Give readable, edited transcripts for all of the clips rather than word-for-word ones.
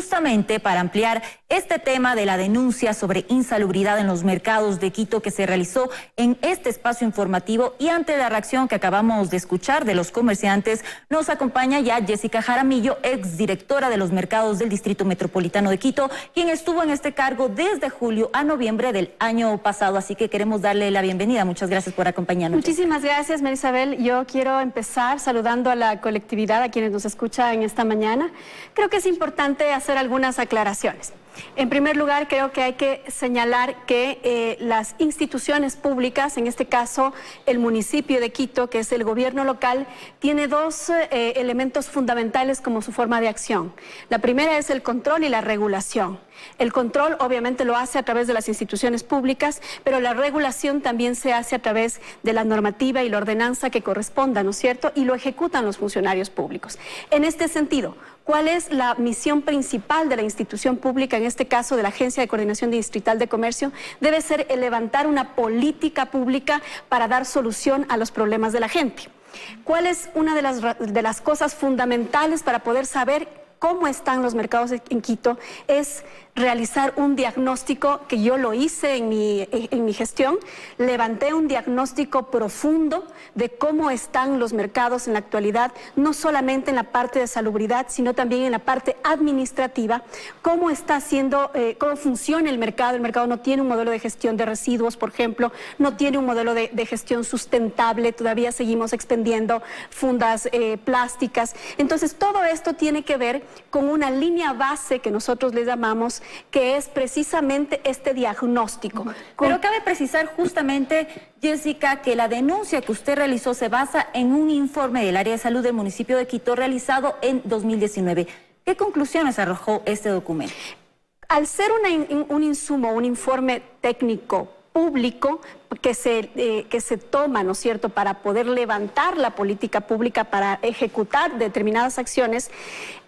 justamente para ampliar este tema de la denuncia sobre insalubridad en los mercados de Quito que se realizó en este espacio informativo, y ante la reacción que acabamos de escuchar de los comerciantes, nos acompaña ya Jessica Jaramillo, exdirectora de los mercados del Distrito Metropolitano de Quito, quien estuvo en este cargo desde julio a noviembre del año pasado. Así que queremos darle la bienvenida. Muchas gracias por acompañarnos. Muchísimas gracias, Marisabel. Yo quiero empezar saludando a la colectividad, a quienes nos escuchan esta mañana. Creo que es importante hacer algunas aclaraciones. En primer lugar, creo que hay que señalar que las instituciones públicas, en este caso el municipio de Quito, que es el gobierno local, tiene dos elementos fundamentales como su forma de acción. La primera es el control y la regulación. El control obviamente lo hace a través de las instituciones públicas, pero la regulación también se hace a través de la normativa y la ordenanza que corresponda, ¿no es cierto? Y lo ejecutan los funcionarios públicos. En este sentido, ¿cuál es la misión principal de la institución pública, en este caso de la Agencia de Coordinación Distrital de Comercio? Debe ser el levantar una política pública para dar solución a los problemas de la gente. ¿Cuál es una de las cosas fundamentales para poder saber cómo están los mercados en Quito? Es realizar un diagnóstico, que yo lo hice en mi gestión. Levanté un diagnóstico profundo de cómo están los mercados en la actualidad, no solamente en la parte de salubridad, sino también en la parte administrativa, cómo está haciendo, cómo funciona el mercado. El mercado no tiene un modelo de gestión de residuos, por ejemplo, no tiene un modelo de gestión sustentable, todavía seguimos expendiendo fundas plásticas. Entonces, todo esto tiene que ver con una línea base que nosotros le llamamos, que es precisamente este diagnóstico. Pero cabe precisar justamente, Jessica, que la denuncia que usted realizó se basa en un informe del área de salud del municipio de Quito realizado en 2019. ¿Qué conclusiones arrojó este documento? Al ser un insumo, un informe técnico público que se toma, ¿no es cierto?, para poder levantar la política pública, para ejecutar determinadas acciones,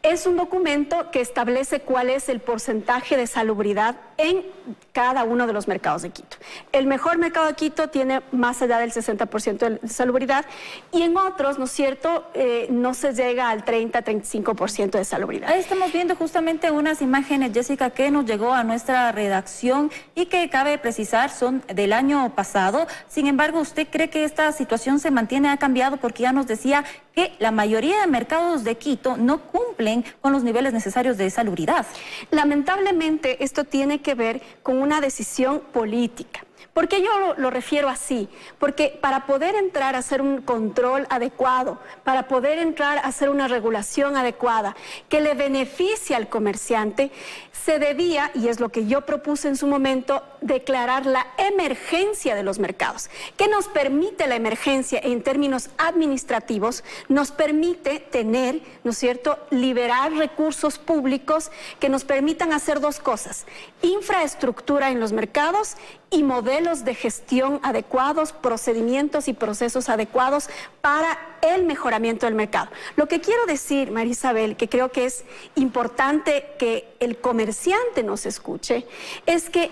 es un documento que establece cuál es el porcentaje de salubridad en cada uno de los mercados de Quito. El mejor mercado de Quito tiene más allá del 60% de salubridad, y en otros, ¿no es cierto?, no se llega al 30-35% de salubridad. Ahí estamos viendo justamente unas imágenes, Jessica, que nos llegó a nuestra redacción y que cabe precisar son del año pasado. Sin embargo, ¿usted cree que esta situación se mantiene, ha cambiado? Porque ya nos decía que la mayoría de mercados de Quito no cumplen con los niveles necesarios de salubridad. Lamentablemente, esto tiene que ver con una decisión política. ¿Por qué yo lo refiero así? Porque para poder entrar a hacer un control adecuado, para poder entrar a hacer una regulación adecuada que le beneficie al comerciante, se debía, y es lo que yo propuse en su momento, declarar la emergencia de los mercados. ¿Qué nos permite la emergencia en términos administrativos? Nos permite tener, ¿no es cierto?, liberar recursos públicos que nos permitan hacer dos cosas: infraestructura en los mercados y modelos de gestión adecuados, procedimientos y procesos adecuados para el mejoramiento del mercado. Lo que quiero decir, Marisabel, que creo que es importante que el comerciante nos escuche, es que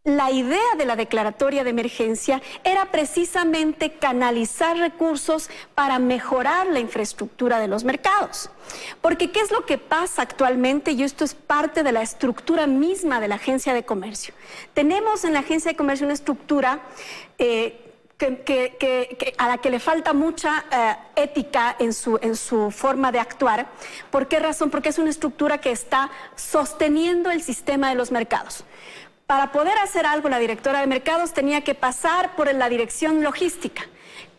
la idea de la declaratoria de emergencia era precisamente canalizar recursos para mejorar la infraestructura de los mercados. Porque ¿qué es lo que pasa actualmente? Y esto es parte de la estructura misma de la Agencia de Comercio. Tenemos en la Agencia de Comercio una estructura a la que le falta mucha ética en su forma de actuar. ¿Por qué razón? Porque es una estructura que está sosteniendo el sistema de los mercados. Para poder hacer algo, la directora de mercados tenía que pasar por la dirección logística.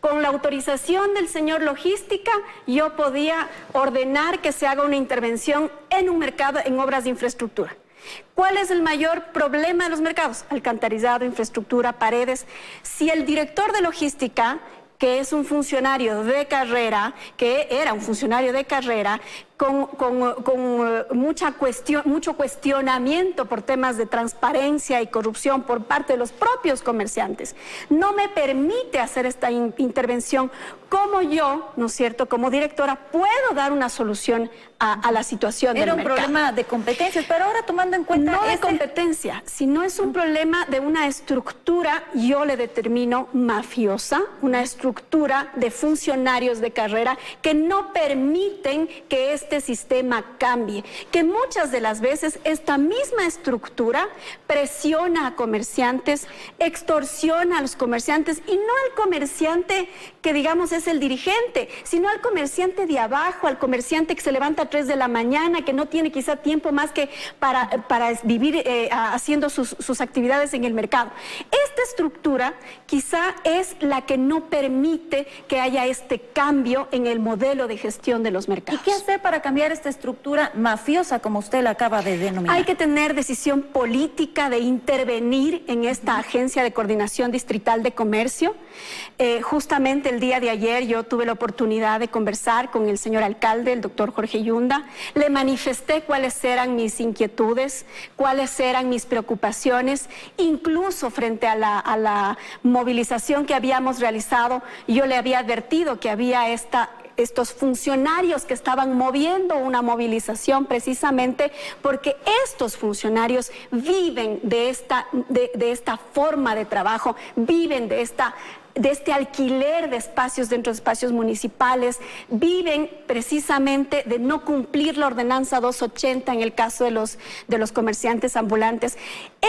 Con la autorización del señor logística, yo podía ordenar que se haga una intervención en un mercado, en obras de infraestructura. ¿Cuál es el mayor problema de los mercados? Alcantarillado, infraestructura, paredes. Si el director de logística, que es un funcionario de carrera, que era un funcionario de carrera, con mucho cuestionamiento por temas de transparencia y corrupción por parte de los propios comerciantes, no me permite hacer esta intervención, ¿cómo yo, no es cierto, como directora, puedo dar una solución a la situación del mercado? Era un problema de competencias, pero ahora tomando en cuenta... No de competencia, sino es un problema de una estructura, yo le determino mafiosa, una estructura de funcionarios de carrera que no permiten que este sistema cambie, que muchas de las veces esta misma estructura presiona a comerciantes, extorsiona a los comerciantes, y no al comerciante que digamos es el dirigente, sino al comerciante de abajo, al comerciante que se levanta a 3 de la mañana, que no tiene quizá tiempo más que para vivir haciendo sus actividades en el mercado. Esta estructura quizá es la que no permite que haya este cambio en el modelo de gestión de los mercados. ¿Y qué hacer para cambiar esta estructura mafiosa, como usted la acaba de denominar? Hay que tener decisión política de intervenir en esta Agencia de Coordinación Distrital de Comercio. Justamente el día de ayer yo tuve la oportunidad de conversar con el señor alcalde, el doctor Jorge Yunda. Le manifesté cuáles eran mis inquietudes, cuáles eran mis preocupaciones, incluso frente a la movilización que habíamos realizado. Yo le había advertido que había estos funcionarios que estaban moviendo una movilización precisamente porque estos funcionarios viven de esta forma de trabajo, viven de este alquiler de espacios dentro de espacios municipales, viven precisamente de no cumplir la ordenanza 280 en el caso de los comerciantes ambulantes.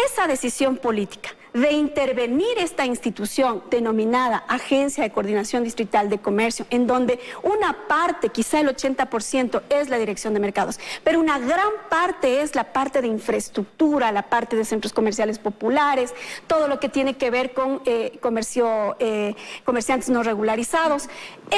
Esa decisión política de intervenir esta institución denominada Agencia de Coordinación Distrital de Comercio, en donde una parte, quizá el 80%, es la dirección de mercados, pero una gran parte es la parte de infraestructura, la parte de centros comerciales populares, todo lo que tiene que ver con comerciantes no regularizados.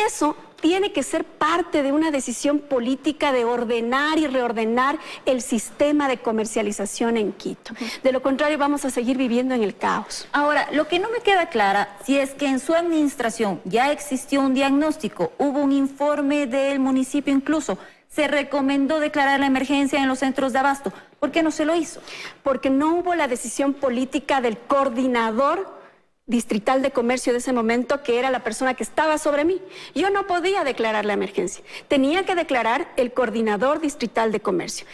Eso tiene que ser parte de una decisión política de ordenar y reordenar el sistema de comercialización en Quito. De lo contrario, vamos a seguir viviendo en el caos. Ahora, lo que no me queda clara, si es que en su administración ya existió un diagnóstico, hubo un informe del municipio incluso, se recomendó declarar la emergencia en los centros de abasto, ¿por qué no se lo hizo? Porque no hubo la decisión política del coordinador distrital de comercio de ese momento, que era la persona que estaba sobre mí. Yo no podía declarar la emergencia, tenía que declarar el coordinador distrital de comercio.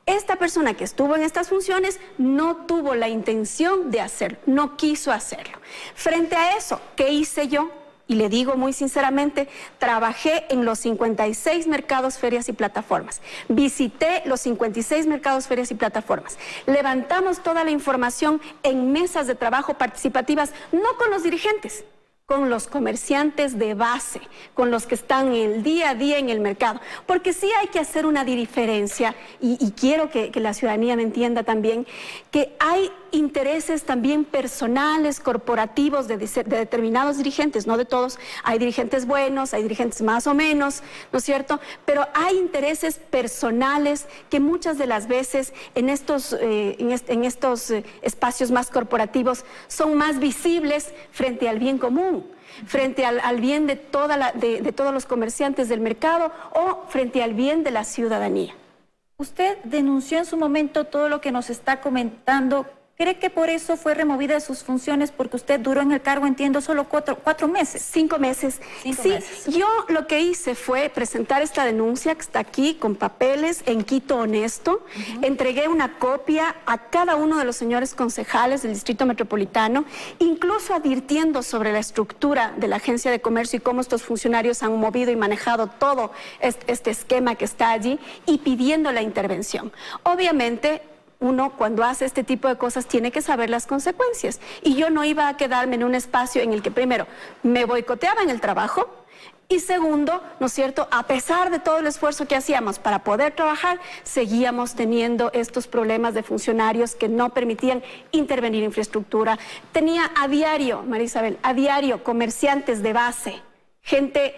Esta persona que estuvo en estas funciones no tuvo la intención de hacerlo, no quiso hacerlo. Frente a eso, ¿qué hice yo? Y le digo muy sinceramente, trabajé en los 56 mercados, ferias y plataformas. Visité los 56 mercados, ferias y plataformas. Levantamos toda la información en mesas de trabajo participativas, no con los dirigentes, con los comerciantes de base, con los que están el día a día en el mercado. Porque sí hay que hacer una diferencia, y quiero que la ciudadanía me entienda también, que hay intereses también personales, corporativos de determinados dirigentes, no de todos. Hay dirigentes buenos, hay dirigentes más o menos, ¿no es cierto? Pero hay intereses personales que muchas de las veces en estos espacios más corporativos son más visibles frente al bien común, frente al bien de todos los comerciantes del mercado o frente al bien de la ciudadanía. Usted denunció en su momento todo lo que nos está comentando. ¿Cree que por eso fue removida de sus funciones? Porque usted duró en el cargo, entiendo, solo cuatro meses. 5 meses. Sí, yo lo que hice fue presentar esta denuncia que está aquí con papeles en Quito Honesto. Entregué una copia a cada uno de los señores concejales del Distrito Metropolitano, incluso advirtiendo sobre la estructura de la Agencia de Comercio y cómo estos funcionarios han movido y manejado todo este esquema que está allí, y pidiendo la intervención. Obviamente, uno cuando hace este tipo de cosas tiene que saber las consecuencias, y yo no iba a quedarme en un espacio en el que primero me boicoteaban el trabajo y segundo, ¿no es cierto?, a pesar de todo el esfuerzo que hacíamos para poder trabajar, seguíamos teniendo estos problemas de funcionarios que no permitían intervenir en infraestructura. Tenía a diario, María Isabel, a diario comerciantes de base, gente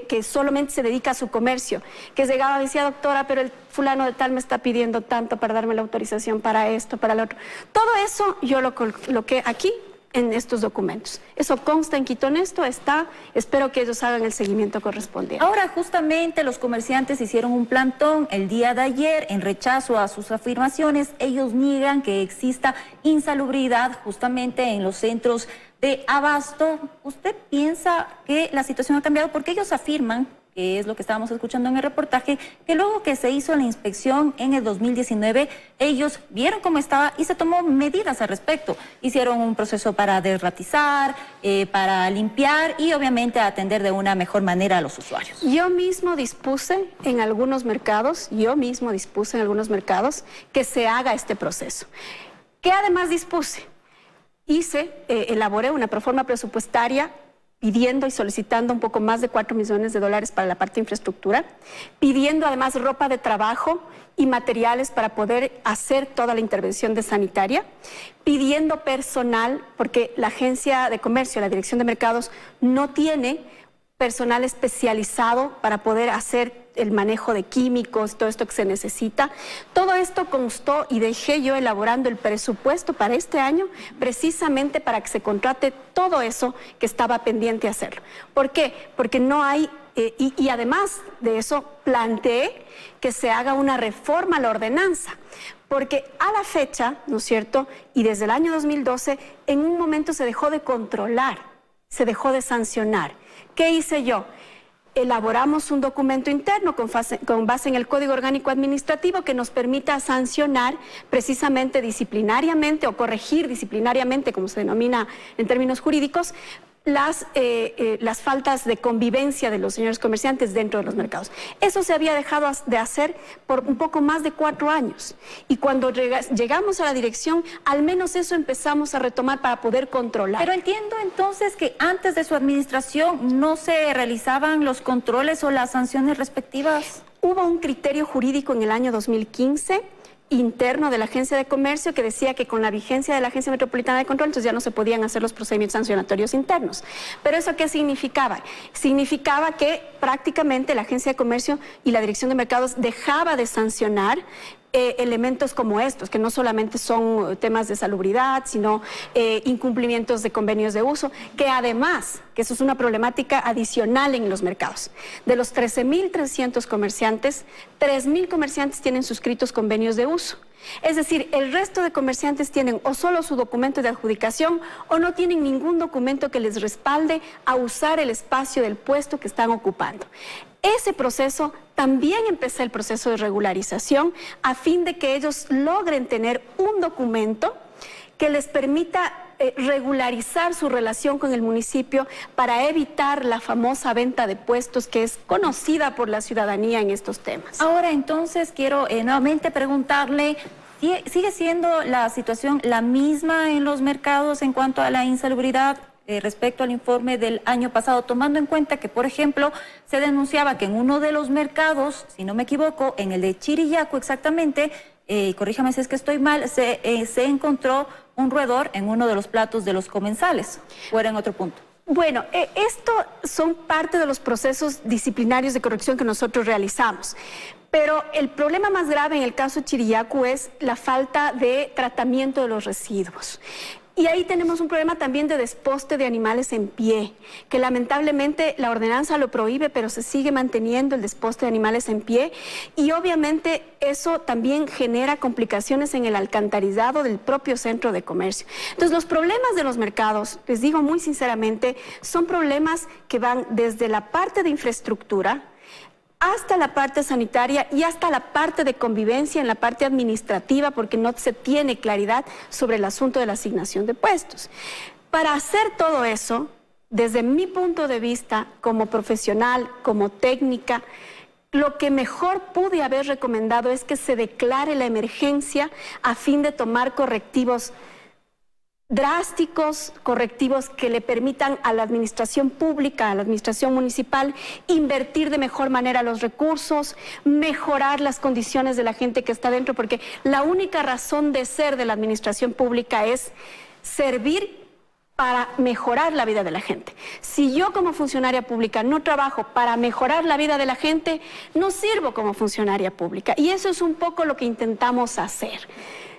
que solamente se dedica a su comercio, que llegaba y decía: doctora, pero el fulano de tal me está pidiendo tanto para darme la autorización para esto, para lo otro. Todo eso yo lo coloqué aquí en estos documentos. Eso consta en Quito Honesto, está, espero que ellos hagan el seguimiento correspondiente. Ahora, justamente los comerciantes hicieron un plantón el día de ayer en rechazo a sus afirmaciones. Ellos niegan que exista insalubridad justamente en los centros de abasto. ¿Usted piensa que la situación ha cambiado? Porque ellos afirman que es lo que estábamos escuchando en el reportaje, que luego que se hizo la inspección en el 2019, ellos vieron cómo estaba y se tomó medidas al respecto. Hicieron un proceso para desratizar, para limpiar y obviamente atender de una mejor manera a los usuarios. Yo mismo dispuse en algunos mercados que se haga este proceso. ¿Qué además dispuse? Elaboré una proforma presupuestaria pidiendo y solicitando un poco más de $4 millones para la parte de infraestructura, pidiendo además ropa de trabajo y materiales para poder hacer toda la intervención de sanitaria, pidiendo personal, porque la Agencia de Comercio, la Dirección de Mercados, no tiene personal especializado para poder hacer el manejo de químicos, todo esto que se necesita. Todo esto constó y dejé yo elaborando el presupuesto para este año precisamente para que se contrate todo eso que estaba pendiente hacerlo. ¿Por qué? Porque no hay, y además de eso planteé que se haga una reforma a la ordenanza. Porque a la fecha, ¿no es cierto?, y desde el año 2012, en un momento se dejó de controlar, se dejó de sancionar. ¿Qué hice yo? Elaboramos un documento interno con base en el Código Orgánico Administrativo que nos permita sancionar precisamente disciplinariamente o corregir disciplinariamente, como se denomina en términos jurídicos, las faltas de convivencia de los señores comerciantes dentro de los mercados. Eso se había dejado de hacer por un poco más de 4 años. Y cuando llegamos a la dirección, al menos eso empezamos a retomar para poder controlar. Pero entiendo entonces que antes de su administración no se realizaban los controles o las sanciones respectivas. Hubo un criterio jurídico en el año 2015 interno de la Agencia de Comercio que decía que con la vigencia de la Agencia Metropolitana de Control entonces ya no se podían hacer los procedimientos sancionatorios internos. ¿Pero eso qué significaba? Significaba que prácticamente la Agencia de Comercio y la Dirección de Mercados dejaba de sancionar elementos como estos, que no solamente son temas de salubridad, sino incumplimientos de convenios de uso, que además, que eso es una problemática adicional en los mercados. De los 13.300 comerciantes, 3.000 comerciantes tienen suscritos convenios de uso. Es decir, el resto de comerciantes tienen o solo su documento de adjudicación o no tienen ningún documento que les respalde a usar el espacio del puesto que están ocupando. Ese proceso, también empecé el proceso de regularización a fin de que ellos logren tener un documento que les permita regularizar su relación con el municipio para evitar la famosa venta de puestos que es conocida por la ciudadanía en estos temas. Ahora entonces quiero nuevamente preguntarle, ¿sigue siendo la situación la misma en los mercados en cuanto a la insalubridad respecto al informe del año pasado, tomando en cuenta que, por ejemplo, se denunciaba que en uno de los mercados, si no me equivoco, en el de Chirillaco exactamente, corríjame si es que estoy mal, se encontró un roedor en uno de los platos de los comensales, o era en otro punto? Bueno, esto son parte de los procesos disciplinarios de corrección que nosotros realizamos. Pero el problema más grave en el caso de Chirillaco es la falta de tratamiento de los residuos. Y ahí tenemos un problema también de desposte de animales en pie, que lamentablemente la ordenanza lo prohíbe, pero se sigue manteniendo el desposte de animales en pie. Y obviamente eso también genera complicaciones en el alcantarillado del propio centro de comercio. Entonces los problemas de los mercados, les digo muy sinceramente, son problemas que van desde la parte de infraestructura, hasta la parte sanitaria y hasta la parte de convivencia en la parte administrativa, porque no se tiene claridad sobre el asunto de la asignación de puestos. Para hacer todo eso, desde mi punto de vista como profesional, como técnica, lo que mejor pude haber recomendado es que se declare la emergencia a fin de tomar correctivos drásticos, correctivos que le permitan a la administración pública, a la administración municipal, invertir de mejor manera los recursos, mejorar las condiciones de la gente que está dentro, porque la única razón de ser de la administración pública es servir para mejorar la vida de la gente. Si yo como funcionaria pública no trabajo para mejorar la vida de la gente, no sirvo como funcionaria pública. Y eso es un poco lo que intentamos hacer.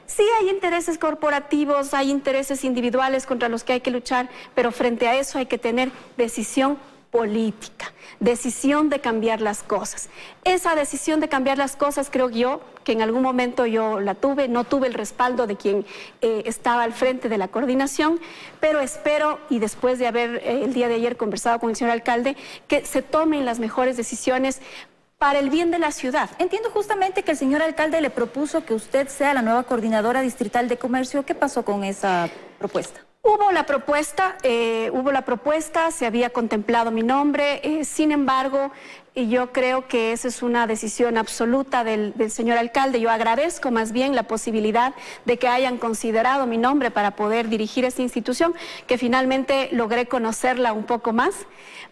Sí hay intereses corporativos, hay intereses individuales contra los que hay que luchar, pero frente a eso hay que tener decisión política, decisión de cambiar las cosas. Esa decisión de cambiar las cosas creo yo que en algún momento yo la tuve, no tuve el respaldo de quien estaba al frente de la coordinación, pero espero, y después de haber el día de ayer conversado con el señor alcalde, que se tomen las mejores decisiones para el bien de la ciudad. Entiendo justamente que el señor alcalde le propuso que usted sea la nueva coordinadora distrital de comercio. ¿Qué pasó con esa propuesta? Hubo la propuesta, se había contemplado mi nombre, sin embargo, yo creo que esa es una decisión absoluta del señor alcalde. Yo agradezco más bien la posibilidad de que hayan considerado mi nombre para poder dirigir esta institución, que finalmente logré conocerla un poco más,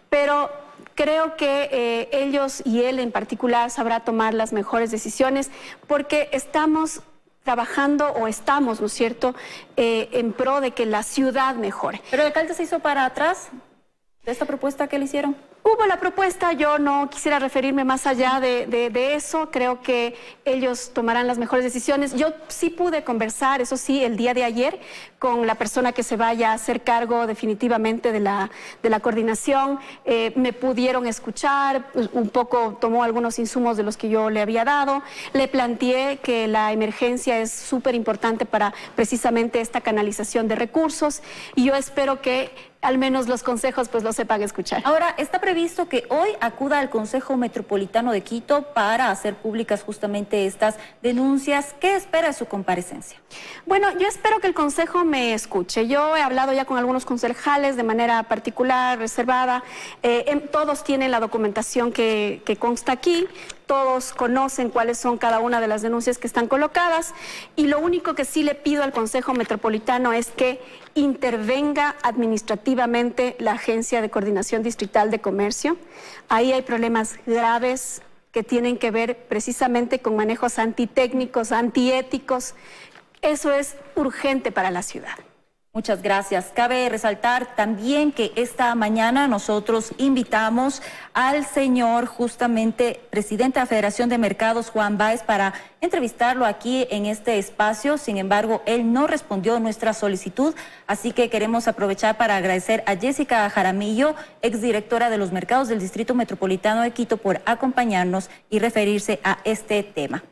pero creo que ellos y él en particular sabrá tomar las mejores decisiones porque estamos trabajando o estamos, ¿no es cierto?, en pro de que la ciudad mejore. ¿Pero el alcalde se hizo para atrás de esta propuesta que le hicieron? Hubo la propuesta, yo no quisiera referirme más allá de eso, creo que ellos tomarán las mejores decisiones. Yo sí pude conversar, eso sí, el día de ayer con la persona que se vaya a hacer cargo definitivamente de la coordinación, me pudieron escuchar, un poco tomó algunos insumos de los que yo le había dado, le planteé que la emergencia es súper importante para precisamente esta canalización de recursos y yo espero que al menos los consejos pues lo sepan escuchar. Ahora, está previsto que hoy acuda al Consejo Metropolitano de Quito para hacer públicas justamente estas denuncias. ¿Qué espera de su comparecencia? Bueno, yo espero que el Consejo me escuche. Yo he hablado ya con algunos concejales de manera particular, reservada. Todos tienen la documentación que consta aquí. Todos conocen cuáles son cada una de las denuncias que están colocadas y lo único que sí le pido al Consejo Metropolitano es que intervenga administrativamente la Agencia de Coordinación Distrital de Comercio. Ahí hay problemas graves que tienen que ver precisamente con manejos antitécnicos, antiéticos. Eso es urgente para la ciudad. Muchas gracias. Cabe resaltar también que esta mañana nosotros invitamos al señor justamente presidente de la Federación de Mercados, Juan Báez, para entrevistarlo aquí en este espacio. Sin embargo, él no respondió a nuestra solicitud, así que queremos aprovechar para agradecer a Jessica Jaramillo, exdirectora de los mercados del Distrito Metropolitano de Quito, por acompañarnos y referirse a este tema.